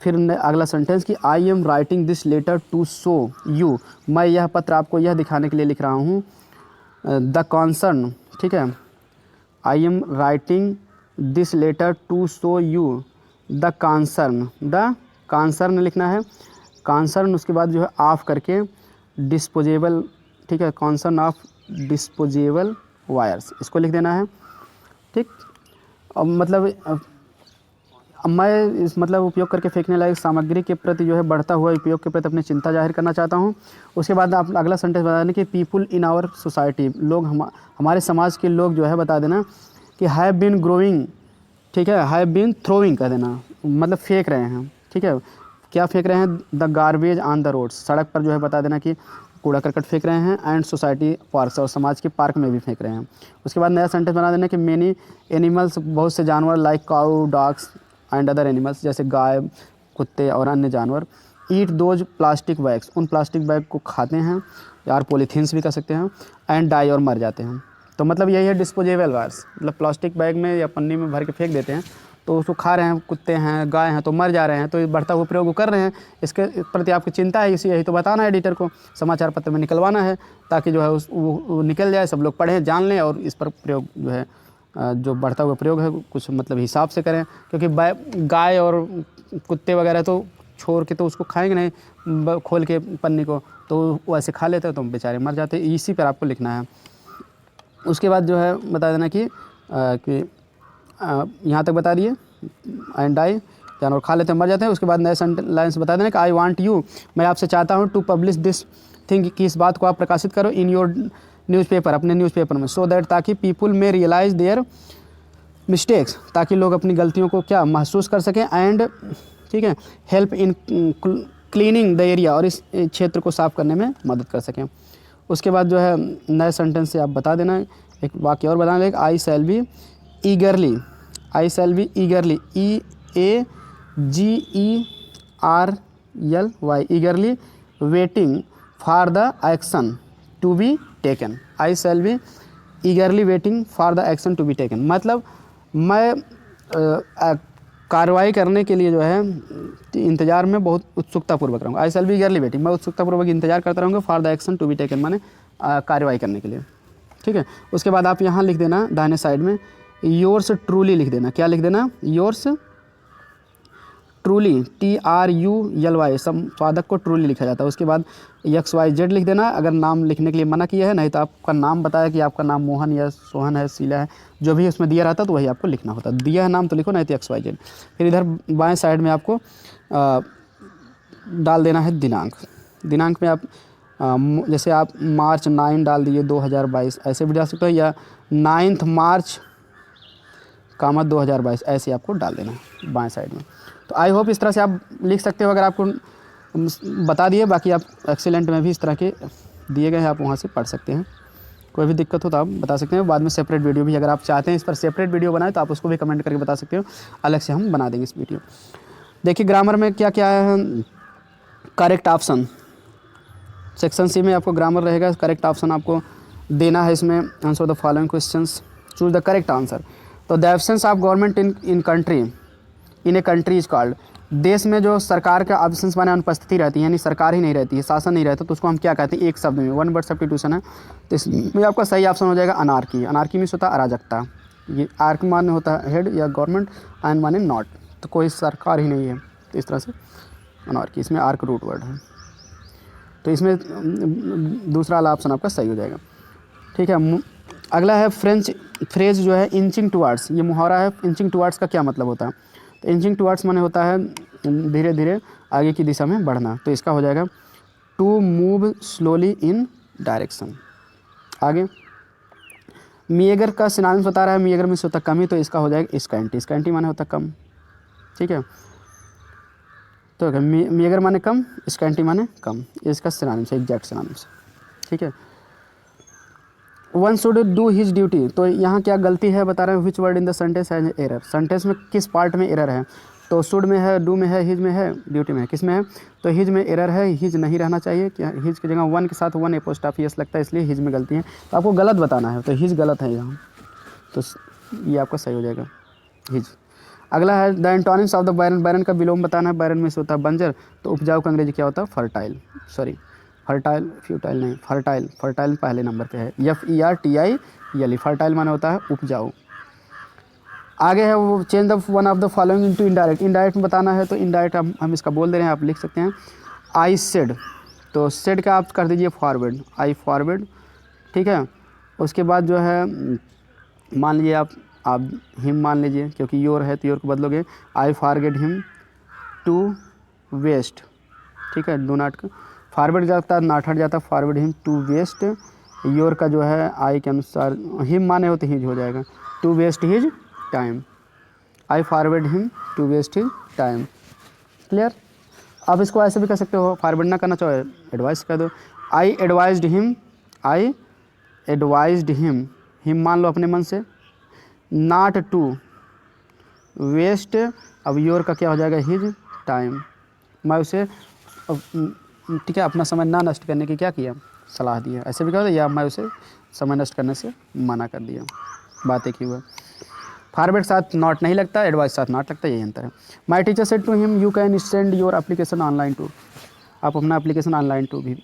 फिर अगला सेंटेंस कि I am writing this letter to show you, मैं यह पत्र आपको यह दिखाने के लिए लिख रहा हूँ, द कॉन्सर्न। ठीक है, I am writing this letter to show you the concern लिखना है, कॉन्सर्न। उसके बाद जो है ऑफ करके डिस्पोजेबल, ठीक है, कॉन्सर्न ऑफ डिस्पोजेबल वायर्स, इसको लिख देना है। ठीक, अब मतलब मैं इस मतलब उपयोग करके फेंकने लायक सामग्री के प्रति जो है बढ़ता हुआ उपयोग के प्रति अपनी चिंता जाहिर करना चाहता हूँ। उसके बाद आप अगला सेंटेंस बता देना कि पीपुल इन आवर सोसाइटी, लोग हमारे समाज के लोग जो है बता देना कि हैव बीन ग्रोइंग। ठीक है, हैव बीन थ्रोइंग कह देना, मतलब फेंक रहे हैं। ठीक है, क्या फेंक रहे हैं, the garbage on the roads, सड़क पर जो है बता देना कि कूड़ा करकट फेंक रहे हैं, एंड सोसाइटी पार्क्स, और समाज के पार्क में भी फेंक रहे हैं। उसके बाद नया सेंटेंस बना देना कि मेनी एनिमल्स, बहुत से जानवर, like cow, dogs and other animals, जैसे गाय, कुत्ते और अन्य जानवर, ईट दोज प्लास्टिक बैग्स, उन प्लास्टिक बैग को खाते हैं, यार पॉलीथीन्स भी कर सकते हैं, एंड डाई और मर जाते हैं। तो मतलब यही है डिस्पोजेबल वायर्स, मतलब प्लास्टिक बैग में या पन्नी में भर के फेंक देते हैं, तो उसको खा रहे हैं, कुत्ते हैं, गाय हैं, तो मर जा रहे हैं, तो बढ़ता हुआ प्रयोग कर रहे हैं, इसके प्रति आपकी चिंता है, इसी यही तो बताना है एडिटर को, समाचार पत्र में निकलवाना है, ताकि जो है वो निकल जाए, सब लोग पढ़ें, जान लें, और इस पर प्रयोग जो है जो बढ़ता हुआ प्रयोग है कुछ मतलब हिसाब से करें, क्योंकि गाय और कुत्ते वगैरह तो छोड़ के तो उसको खाएंगे नहीं खोल के पन्नी को, तो वैसे खा लेते हैं तो बेचारे मर जाते हैं, इसी पर आपको लिखना है। उसके बाद जो है बता देना कि यहाँ तक बता दिए, एंड डाई, जानवर खा लेते हैं मर जाते हैं। उसके बाद नए लाइन्स बता देना कि आई वांट यू, मैं आपसे चाहता हूँ, टू पब्लिश दिस थिंग, कि इस बात को आप प्रकाशित करो, इन योर न्यूज़पेपर, अपने न्यूज़पेपर में, सो दैट, ताकि पीपुल में रियलाइज देयर मिस्टेक्स, ताकि लोग अपनी गलतियों को क्या महसूस कर सकें, एंड ठीक है, help in cleaning the area, और इस क्षेत्र को साफ़ करने में मदद कर सकें। उसके बाद जो है नए सेंटेंस से आप बता देना, एक वाक्य और बताना, एक I shall be eagerly, I shall be eagerly, EAGERLY, eagerly waiting for the action to be taken, I shall be eagerly waiting for the action to be taken, मतलब मैं कार्रवाई करने के लिए जो है इंतज़ार में बहुत उत्सुकतापूर्वक रहूँगा, आई शैल बी ईगरली वेटिंग, मैं उत्सुकतापूर्वक इंतजार करता रहूँगा, for the action to be taken, माने कार्रवाई करने के लिए। ठीक है, उसके बाद आप यहाँ लिख देना दाहिने साइड में योर्स ट्रूली लिख देना, क्या लिख देना, योर्स ट्रूली, TRULY, संपादक को ट्रूली लिखा जाता है। उसके बाद XYZ लिख देना, अगर नाम लिखने के लिए मना किया है, नहीं तो आपका नाम बताया कि आपका नाम मोहन या सोहन है, शीला है, जो भी उसमें दिया रहता है तो वही आपको लिखना होता है, दिया है नाम तो लिखो, नहीं तो XYZ। फिर इधर बाएं साइड में आपको डाल देना है दिनांक, दिनांक में आप जैसे आप मार्च 9 डाल दिए 2022, ऐसे भी डाल सकते हो, या 9 मार्च 2022, ऐसे आपको डाल देना है बाएं साइड में। तो आई होप इस तरह से आप लिख सकते हो, अगर आपको बता दिए, बाकी आप एक्सीलेंट में भी इस तरह के दिए गए हैं, आप वहाँ से पढ़ सकते हैं, कोई भी दिक्कत हो तो आप बता सकते हैं। बाद में सेपरेट वीडियो भी अगर आप चाहते हैं इस पर सेपरेट वीडियो बनाए तो आप उसको भी कमेंट करके बता सकते हो, अलग से हम बना देंगे इस वीडियो। देखिए ग्रामर में क्या क्या है, करेक्ट ऑप्शन, सेक्शन सी में आपको ग्रामर रहेगा, करेक्ट ऑप्शन आपको देना है इसमें, answer the following questions, choose the correct answer. तो the absence of government in country, in a country is called, देश में जो सरकार का एब्सेंस माने अनुपस्थिति रहती है, यानी सरकार ही नहीं रहती है, शासन नहीं रहता, तो उसको हम क्या कहते हैं, एक शब्द में, वन वर्ड सब्स्टिट्यूशन है, तो इसमें आपका सही ऑप्शन हो जाएगा अनार्की। अनार्की मीन्स होता है अराजकता, ये आर्क माने होता है हेड या गवर्नमेंट, एंड माने नॉट, तो कोई सरकार ही नहीं है, तो इस तरह से अनार्की, इसमें आर्क रूट वर्ड है, तो इसमें दूसरा वाला ऑप्शन आपका सही हो जाएगा। ठीक है, अगला है फ्रेंच फ्रेज जो है इंचिंग टुवार्ड्स, ये मुहावरा है, इंचिंग टुवार्ड्स का क्या मतलब होता है, तो इंचिंग टुवार्ड्स माने होता है धीरे धीरे आगे की दिशा में बढ़ना, तो इसका हो जाएगा to move slowly in direction. आगे मीएगर का सिनोनिम्स बता रहा है, मीएगर में से होता कमी, तो इसका हो जाएगा स्कैंटी। स्कैंटी माने होता कम, ठीक है। तो मीएगर माने कम, स्कैंटी माने कम, इसका सिनोनिम्स है, एग्जैक्ट सिनोनिम्स, ठीक है। One should do his duty, तो यहाँ क्या गलती है बता रहे हैं, विच word in the sentence has error, sentence में किस पार्ट में एरर है। तो शुड में है, डू में है, हिज में है, ड्यूटी में है, किस में है, तो हिज में एरर है, हिज नहीं रहना चाहिए, क्या हिज की जगह वन के साथ वन एपोस्ट्रोफी लगता है, इसलिए हिज में गलती है, तो आपको गलत बताना है, तो हिज गलत है यहाँ, तो ये आपका सही हो जाएगा, हिज। अगला है द एंटोनिम्स ऑफ द बैरन, बैरन का विलोम बताना है, बैरन में से होता है बंजर, तो उपजाऊ का अंग्रेजी क्या होता है, फर्टाइल, सॉरी फर्टाइल, फ्यूटाइल नहीं, फर्टाइल, फर्टाइल पहले नंबर पे है, FERTILE, फर्टाइल माने होता है उपजाऊ। आगे है वो change the one of the following into indirect, indirect में बताना है, तो इनडायरेक्ट हम इसका बोल दे रहे हैं, आप लिख सकते हैं आई सेड, तो सेड का आप कर दीजिए फॉरवर्ड, आई फॉरवर्ड, ठीक है। उसके बाद जो है मान लीजिए आप हिम मान लीजिए, क्योंकि योर है तो योर को बदलोगे, I forget him to waste, ठीक है, डू नॉट, फॉरवर्ड जाता नॉट हट जाता, forward him to waste, your का जो है आई के अनुसार हिम माने हो तो हिज हो जाएगा, to waste his time, I forward him to waste his time, clear. आप इसको ऐसे भी कर सकते हो, फॉरवर्ड ना करना चाहो एडवाइस कर दो, आई एडवाइज्ड हिम, आई एडवाइज्ड हिम, हिम मान लो अपने मन से, नॉट टू वेस्ट, अब योर का क्या हो जाएगा, हिज टाइम, मैं उसे ठीक है अपना समय ना नष्ट करने की क्या किया, सलाह दिया, ऐसे भी कर दो, या मैं उसे समय नष्ट करने से मना कर दिया, बात एक ही हुआ। फॉरवर्ड साथ नॉट नहीं लगता, एडवाइस साथ नॉट लगता है, यही अंतर है। My teacher said to him you can send your application online too, आप अपना एप्लीकेशन ऑनलाइन टू भी,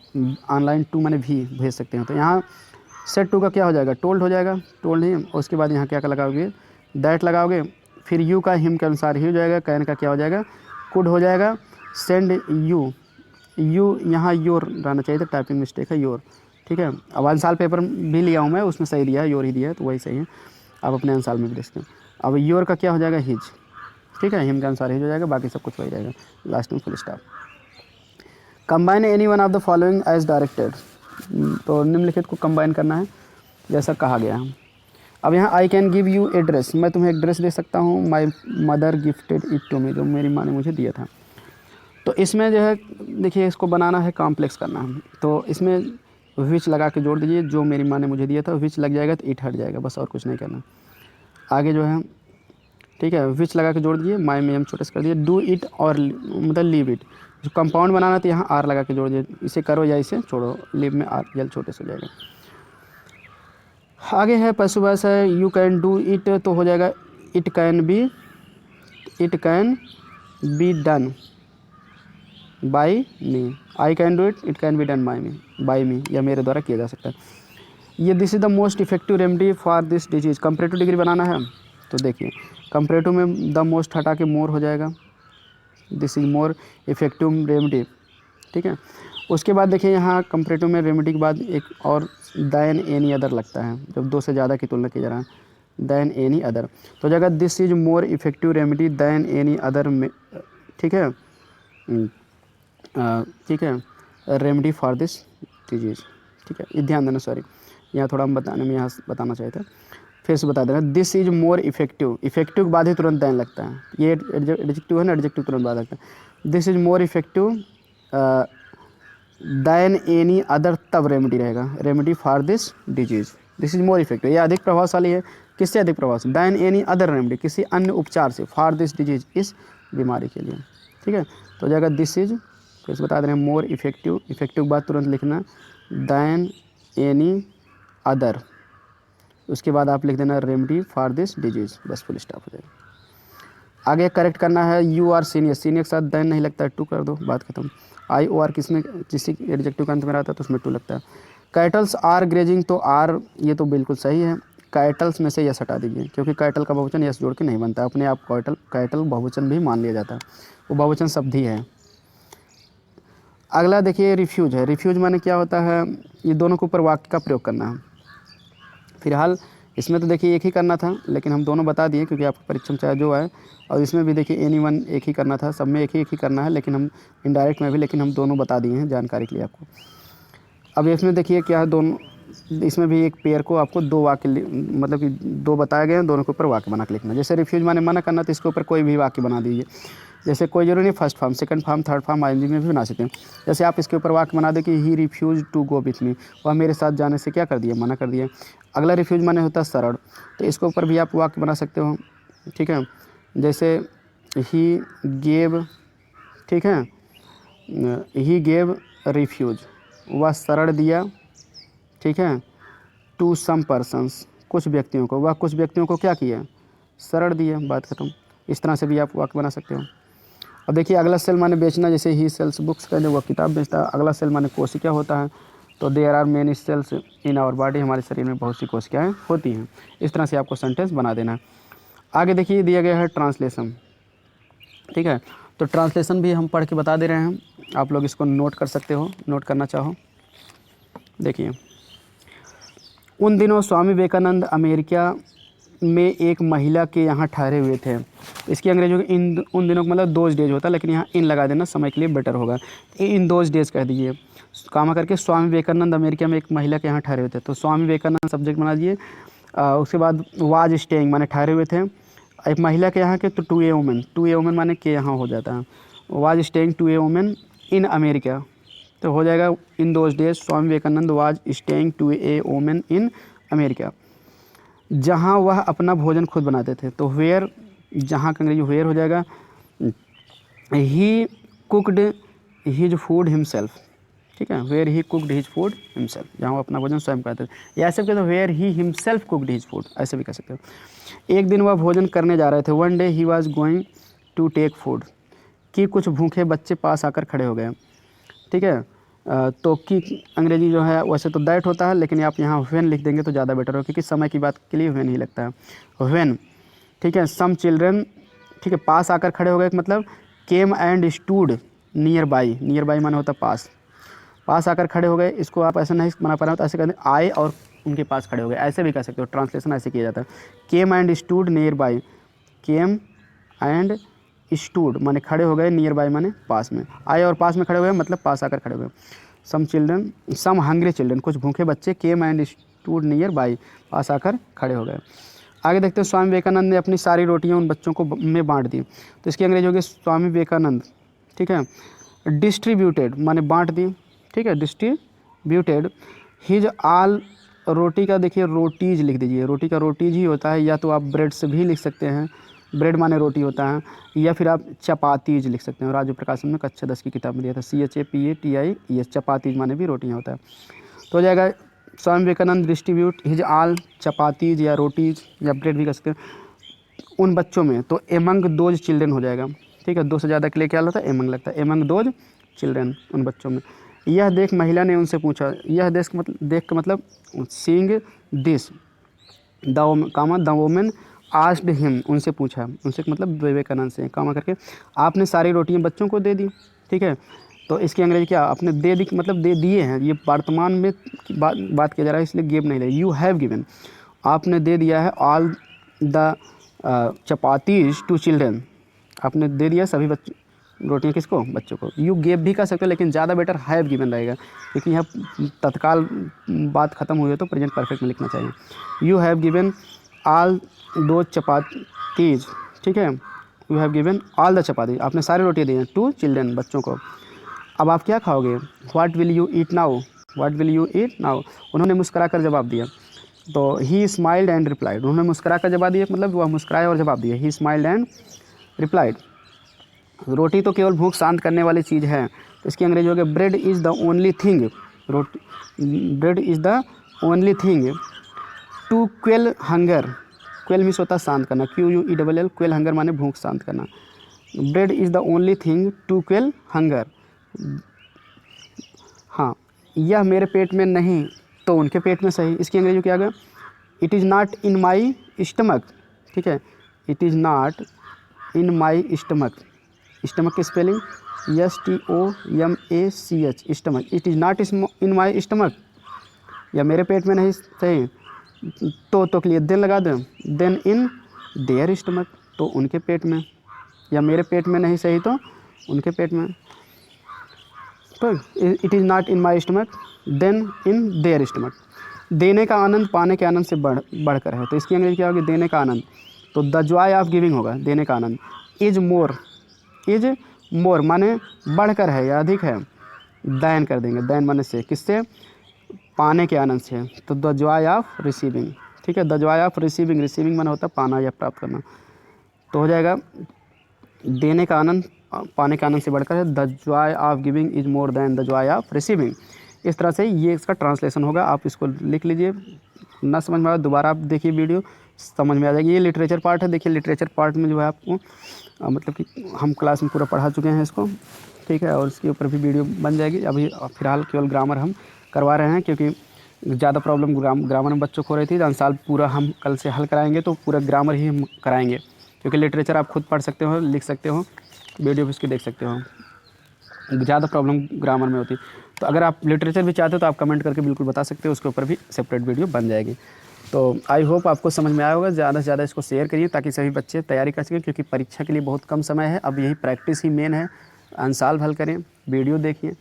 ऑनलाइन टू मैंने भी भेज सकते हैं, तो यहाँ सेड टू का क्या हो जाएगा, टोल्ड हो जाएगा, टोल्ड नहीं, उसके बाद यहाँ क्या लगाओगे, दैट लगाओगे, फिर यू का हिम के अनुसार ही हो जाएगा, कैन का क्या हो जाएगा, कुड हो जाएगा, सेंड यू, यू यहाँ योर रहना चाहिए था, टाइपिंग मिस्टेक है, योर, ठीक है। अब अंसाल पेपर भी लिया हूँ मैं, उसमें सही दिया है, योर ही दिया है, तो वही सही है, आप अपने अंसाल में भी देख सकते हैं। अब योर का क्या हो जाएगा, हिज, ठीक है, हिम के अनुसार हिज हो जाएगा, बाकी सब कुछ वही रहेगा, लास्ट में full stop. Combine any one of the following as directed, तो निम्नलिखित को कंबाइन करना है जैसा कहा गया है। अब यहाँ I can give you a dress, मैं तुम्हें एक ड्रेस दे सकता हूँ, my mother gifted it to me, जो मेरी माँ ने मुझे दिया था। तो इसमें जो है देखिए इसको बनाना है, कॉम्प्लेक्स करना है, तो इसमें विच लगा के जोड़ दीजिए, जो मेरी माँ ने मुझे दिया था, विच लग जाएगा तो इट हट जाएगा, बस और कुछ नहीं करना। आगे जो है ठीक है, विच लगा के जोड़ दीजिए, माई में हम छोटे से कर दिए, डू इट और मतलब लीव इट, जो कंपाउंड बनाना तो यहाँ आर लगा के जोड़ दीजिए, इसे करो या इसे छोड़ो, लीव में आर जल छोटे से हो जाएगा। आगे है पशु बस है, यू कैन डू इट, तो हो जाएगा it can be done by me, I can do it, it can be done by me, या मेरे द्वारा किया जा सकता है। ये this is the most effective remedy for this disease, comparative degree बनाना है, तो देखिए कंपैरेटिव में द मोस्ट हटा के मोर हो जाएगा, this is more effective remedy, ठीक है। उसके बाद देखिए यहाँ कंपैरेटिव में रेमेडी के बाद एक और दैन एनी अदर लगता है, जब दो से ज़्यादा की तुलना की जा रहा है, दैन एनी अदर, तो जगह this is more effective remedy than any other में, ठीक है, ठीक है, रेमेडी फॉर दिस डिजीज़, ठीक है, ये ध्यान देना, सॉरी यहाँ थोड़ा हम बताने में यहाँ बताना चाहिए था, फिर से बता देना, this is more effective, effective के बाद ही तुरंत दैन लगता है, ये एडजेक्टिव है ना, एडजेक्टिव तुरंत बाद लगता है, this is more effective than any other, तब रेमेडी रहेगा, remedy for this disease, this is more effective, ये अधिक प्रभावशाली है, किससे अधिक प्रभावशाली, दैन एनी अदर रेमेडी, किसी अन्य उपचार से, फॉर दिस डिजीज़, इस बीमारी के लिए, ठीक है। तो जाएगा दिस इज, फिर से बता दे रहे हैं मोर इफेक्टिव, इफेक्टिव के बाद तुरंत लिखना दैन एनी अदर, उसके बाद आप लिख देना रेमेडी फॉर दिस डिजीज़, बस फुल स्टॉप हो जाएगा। आगे करेक्ट करना है, यू आर सीनियर, सीनियर के साथ दैन नहीं लगता है, टू कर दो, बात खत्म। आई ओ आर किस में, किसी एडजेक्टिव का अंत में रहता है तो उसमें टू लगता है। कैटल्स आर ग्रेजिंग, तो आर ये तो बिल्कुल सही है, कैटल्स में से यस हटा दीजिए, क्योंकि कैटल का बहुवचन यस जोड़ के नहीं बनता, अपने आप कैटल बहुवचन भी मान लिया जाता है, वो बहुवचन शब्द ही है। अगला देखिए रिफ्यूज है, रिफ्यूज माने क्या होता है, ये दोनों के ऊपर वाक्य का प्रयोग करना है। फिलहाल इसमें तो देखिए एक ही करना था, लेकिन हम दोनों बता दिए क्योंकि आपकी परीक्षा में चाहे जो आए, और इसमें भी देखिए एनी वन एक ही करना था, सब में एक ही करना है, लेकिन हम इनडायरेक्ट में भी, लेकिन हम दोनों बता दिए हैं जानकारी के लिए आपको। अब इसमें देखिए क्या है, दोनों इसमें भी एक पेयर को आपको दो वाक्य मतलब कि दो बताए गए हैं, दोनों के ऊपर वाक्य बना के लिखना। जैसे रिफ्यूज माने मना करना, तो इसके ऊपर कोई भी वाक्य बना दीजिए। जैसे कोई जरूरी नहीं first form, second form, third form, ING में भी बना सकते हैं। जैसे आप इसके ऊपर वाक्य बना दे कि he refuse to go with me, वह मेरे साथ जाने से क्या कर दिया, मना कर दिया। अगला रिफ्यूज माने होता है सरल, तो इसके ऊपर भी आप वाक्य बना सकते हो, ठीक है। जैसे ही गेव, ठीक है, ही गेव रिफ्यूज, वह शरण दिया, ठीक है, टू सम पर्सन्स, कुछ व्यक्तियों को, वह कुछ व्यक्तियों को क्या किया, शरण दिया, बात खत्म। इस तरह से भी आप वाक्य बना सकते हो। अब देखिए अगला सेल माने बेचना, जैसे ही सेल्स बुक्स, कहते वह किताब बेचता है। अगला सेल माने कोशिका होता है, तो there are many cells in our body, हमारे शरीर में बहुत सी कोशिकाएँ होती हैं। इस तरह से आपको सेंटेंस बना देना है। आगे देखिए दिया गया है ट्रांसलेशन, ठीक है। तो ट्रांसलेशन भी हम पढ़ के बता दे रहे हैं, आप लोग इसको नोट कर सकते हो, नोट करना चाहो। देखिए, उन दिनों स्वामी विवेकानंद अमेरिका में एक महिला के यहाँ ठहरे हुए थे। इसकी अंग्रेजी में इन उन दिनों का मतलब दोज डेज होता है, लेकिन यहाँ इन लगा देना समय के लिए बेटर होगा। इन दोज डेज कह दीजिए, कामा करके स्वामी विवेकानंद अमेरिका में एक महिला के यहाँ ठहरे हुए थे, तो स्वामी विवेकानंद सब्जेक्ट बना दीजिए। उसके बाद वाज स्टेइंग माने ठहरे हुए थे एक महिला के यहाँ के, तो टू ए वुमेन माने के यहाँ हो जाता है। Was staying to a women in America, तो हो जाएगा in those days Swami Vivekananda was staying to a women in America, जहाँ वह अपना भोजन खुद बनाते थे। तो वेयर, जहाँ का अंग्रेजी वेयर हो जाएगा। He cooked his food himself, ठीक है, where he cooked his food himself, जहाँ वो अपना भोजन स्वयं करते थे। या ऐसे भी कहते हो where he himself cooked his food, ऐसे भी कह सकते हो। एक दिन वह भोजन करने जा रहे थे, one day he was going to take food, कि कुछ भूखे बच्चे पास आकर खड़े हो गए, ठीक है। तो कि अंग्रेजी जो है वैसे तो दैट होता है, लेकिन आप यहाँ व्हेन लिख देंगे तो ज़्यादा बेटर हो, क्योंकि समय की बात के लिए व्हेन ही लगता है, व्हेन, ठीक है। सम चिल्ड्रन, ठीक है, पास आकर खड़े हो गए मतलब केम एंड स्टूड नियर बाई माने होता पास, पास आकर खड़े हो गए। इसको आप ऐसे नहीं बना पा रहे हो तो ऐसे कहते हैं आए और उनके पास खड़े हो गए, ऐसे भी कह सकते हो। ट्रांसलेशन ऐसे किया जाता है, केम and stood near by, came and stood माने खड़े हो गए, नियर बाई माने पास में, आए और पास में खड़े हुए मतलब पास आकर खड़े हुए। सम हंग्री चिल्ड्रन, कुछ भूखे बच्चे, came and stood nearby, पास आकर खड़े हो गए। आगे देखते हैं, स्वामी विवेकानंद ने अपनी सारी रोटियां उन बच्चों को में बांट दी, तो इसकी अंग्रेजी होगी स्वामी विवेकानंद, ठीक है, डिस्ट्रीब्यूटेड माने बांट दी, ठीक है, डिस्ट्रीब्यूटेड हिज आल, रोटी का देखिए रोटीज लिख दीजिए, रोटी का रोटीज ही होता है, या तो आप ब्रेड से भी लिख सकते हैं, ब्रेड माने रोटी होता है, या फिर आप चपातीज लिख सकते हैं। राजू प्रकाशन में कक्षा 10 की किताब में दिया था, CHAPATIES, चपातीज माने भी रोटियाँ होता है। तो हो जाएगा स्वामी विवेकानंद डिस्ट्रीब्यूट हिज आल चपातीज या रोटीज या ब्रेड भी कर सकते हैं उन बच्चों में, तो एमंग दोज चिल्ड्रन हो जाएगा, ठीक है। दो से ज़्यादा के लिए क्या होता है, एमंग लगता है, एमंग दोज चिल्ड्रन, उन बच्चों में। यह देख महिला ने उनसे पूछा, यह देख का मतलब seeing this, the women asked him, उनसे पूछा, उनसे मतलब विवेकानंद से, कामा करके आपने सारी रोटियां बच्चों को दे दी, ठीक है। तो इसकी अंग्रेजी क्या, आपने दे दी मतलब दे दिए हैं, ये वर्तमान में बात किया जा रहा है, इसलिए गिव नहीं लगे, यू हैव गिवन, आपने दे दिया है all the chapatis to children, आपने दे दिया सभी बच्चे रोटियां किसको, बच्चों को। यू गेव भी कर सकते हो, लेकिन ज़्यादा बेटर हैव गिवन रहेगा, क्योंकि यहाँ तत्काल बात खत्म हुई है तो प्रेजेंट परफेक्ट में लिखना चाहिए। यू हैव गिवन ऑल दो चपातीज, ठीक है, you have given all the chapatis, आपने सारी रोटियाँ दी हैं टू चिल्ड्रन, बच्चों को। अब आप क्या खाओगे, what will you eat now, what will you eat now, उन्होंने मुस्कुरा कर जवाब दिया। तो ही स्माइल्ड एंड रिप्लाइड, उन्होंने मुस्कुरा कर जवाब दिया मतलब वह मुस्कुराए और जवाब दिया, ही स्माइल्ड एंड रिप्लाइड। रोटी तो केवल भूख शांत करने वाली चीज़ है, तो इसकी अंग्रेजी हो गया bread is the only thing, bread is the only thing to quell hunger, quell means होता है शांत करना, QUELL, क्वेल हंगर माने भूख शांत करना। Bread is the only thing to quell hunger, हाँ, यह मेरे पेट में नहीं तो उनके पेट में सही। इसकी अंग्रेजी क्या गया, it is not in my stomach, ठीक है, it is not in my stomach, stomach की spelling STOMACH, stomach, it is not in my stomach, या मेरे पेट में नहीं सही, तो के लिए देन लगा दें, देन इन देयर स्टमक, तो उनके पेट में, या मेरे पेट में नहीं सही तो उनके पेट में, तो it is not in my stomach then in their stomach. देने का आनंद पाने के आनंद से बढ़कर है, तो इसकी अंग्रेजी क्या होगी, देने का आनंद। तो द जॉय ऑफ गिविंग होगा, देने का आनंद। इज मोर, इज मोर माने बढ़कर है या अधिक है, दैन कर देंगे, दैन माने से, किससे, पाने के आनंद से। तो द जॉय ऑफ रिसीविंग, ठीक है, the Joy of receiving, receiving माने होता है पाना या प्राप्त करना, तो हो जाएगा देने का आनंद पाने के आनंद से बढ़कर है, the Joy of giving is more than the Joy of receiving. इस तरह से ये इसका ट्रांसलेशन होगा, आप इसको लिख लीजिए। ना समझ में आए दोबारा आप देखिए वीडियो, समझ में आ जाएगी। ये लिटरेचर पार्ट है, देखिए लिटरेचर पार्ट में जो है आपको मतलब कि हम क्लास में पूरा पढ़ा चुके हैं इसको, ठीक है, और इसके ऊपर भी वीडियो बन जाएगी। अभी फ़िलहाल केवल ग्रामर हम करवा रहे हैं, क्योंकि ज़्यादा प्रॉब्लम ग्रामर में बच्चों को हो रही थी। तो साल पूरा हम कल से हल कराएंगे, तो पूरा ग्रामर ही हम कराएंगे, क्योंकि लिटरेचर आप खुद पढ़ सकते हो, लिख सकते हो, वीडियो भी उसकी देख सकते हो। ज़्यादा प्रॉब्लम ग्रामर में होती। तो अगर आप लिटरेचर भी चाहते हो तो आप कमेंट करके बिल्कुल बता सकते हो, उसके ऊपर भी सेपरेट वीडियो बन जाएगी। तो आई होप आपको समझ में आया होगा। ज़्यादा से ज़्यादा इसको शेयर करिए ताकि सभी बच्चे तैयारी कर सकें, क्योंकि परीक्षा के लिए बहुत कम समय है। अब यही प्रैक्टिस ही मेन है, अंसाल हल करें, वीडियो देखिए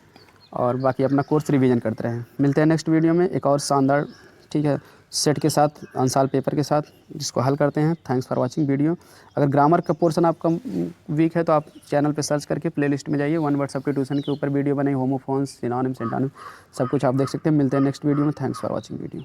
और बाकी अपना कोर्स रिवीजन करते रहें। मिलते हैं नेक्स्ट वीडियो में एक और शानदार, ठीक है, सेट के साथ, अंसाल पेपर के साथ, जिसको हल करते हैं। Thanks for watching video. अगर ग्रामर का पोर्शन आपका वीक है तो आप चैनल पे सर्च करके प्लेलिस्ट में जाइए, वन वर्ड सबके ट्यूशन के ऊपर वीडियो बने, होमोफोन्स, सिनोनिम, सिंटोनिम, सब कुछ आप देख सकते हैं। मिलते हैं नेक्स्ट वीडियो में। Thanks for watching video.